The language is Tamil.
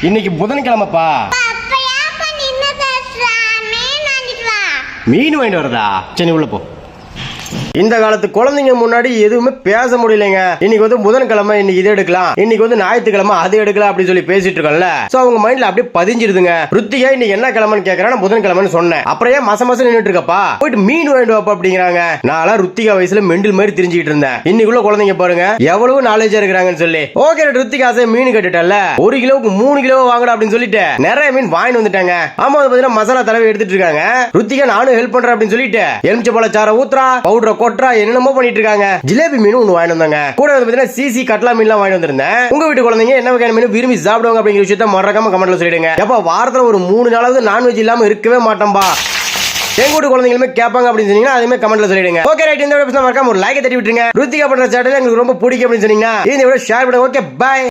இன்னைக்கு புதன்கிழமைப்பா. மீன் வாங்கிட்டு வரதா? சரி உள்ள போ. இந்த காலத்து குழந்தைங்க முன்னாடி எதுவுமே பேச முடியலைங்க. இன்னைக்கு வந்து புதன்கிழமை, இன்னைக்கு இது எடுக்கலாம், இன்னைக்கு வந்து ஞாயிற்றுக்கிழமை அது எடுக்கலாம் அப்படின்னு சொல்லி பேசிட்டு இருக்கோம்ல. சோ அவங்க மைண்ட்ல அப்படியே பதிஞ்சிருதுங்க. ருத்திகா இன்னைக்கு என்ன கிழமைன்னு கேக்குறேன், புதன்கிழமைன்னு சொன்னேன். அப்புறம் ஏன் மச மசம் நின்னுட்டு இருக்கப்பா, போயிட்டு மீன் வாங்கிட்டு வாப்பா அப்படிங்கிறாங்க. நான் ருத்திகா வயசுல மெண்டில் மாதிரி தெரிஞ்சுக்கிட்டு இருந்தேன். இன்னைக்குள்ள குழந்தைங்க பாருங்க எவ்வளவு நாலேஜா இருக்கிறாங்கன்னு சொல்லி. ஓகே ருத்திகா ஆசை மீன் கட்டுட்டல, 1 கிலோவுக்கு 3 கிலோ வாங்கடா அப்படின்னு சொல்லிட்டு நிறைய மீன் வாங்கிட்டு வந்துட்டாங்க. ஆமா அது பாத்தீங்கன்னா மசாலா தடவை எடுத்துட்டு இருக்காங்க. ருத்திகா நானும் ஹெல்ப் பண்றேன் அப்படின்னு சொல்லிட்டு எலுமிச்சை சாரை ஊத்துறா, பவுடரை கொட்டுறா, என்னென்னமோ பண்ணிட்டு இருக்காங்க. ஜிலேபி மீன் ஒன்னு வாங்கிட்டு வந்தாங்க. கூட வந்து பாத்தீங்கன்னா சிசி கட்லா மீன்லாம் வாங்கிட்டு வந்திருந்தேன். உங்க வீட்டு குழந்தைங்க என்ன வகையான மீன் விரும்பி சாப்பிடுவாங்க அப்படிங்கிற விஷயத்த மறக்காம கமெண்ட்ல சொல்லிடுங்க. எப்ப வாரத்துல ஒரு 3 நாளாவது நான்வெஜ் இல்லாம இருக்கவே மாட்டோம்பா. எங்க வீட்டு குழந்தைங்களுமே கேட்பாங்க அப்படின்னு சொன்னீங்கன்னா அதுமே கமெண்ட்ல சொல்லிடுங்க. ஓகே ரைட், இந்த வீடியோ மறக்காம ஒரு லைக் தட்டி விட்டுருங்க. ருத்திகா பண்ற சேனல் உங்களுக்கு ரொம்ப பிடிக்கும் அப்படின்னு சொன்னீங்கன்னா இந்த வீடியோ ஷேர் பண்ணுங்க. Okay bye.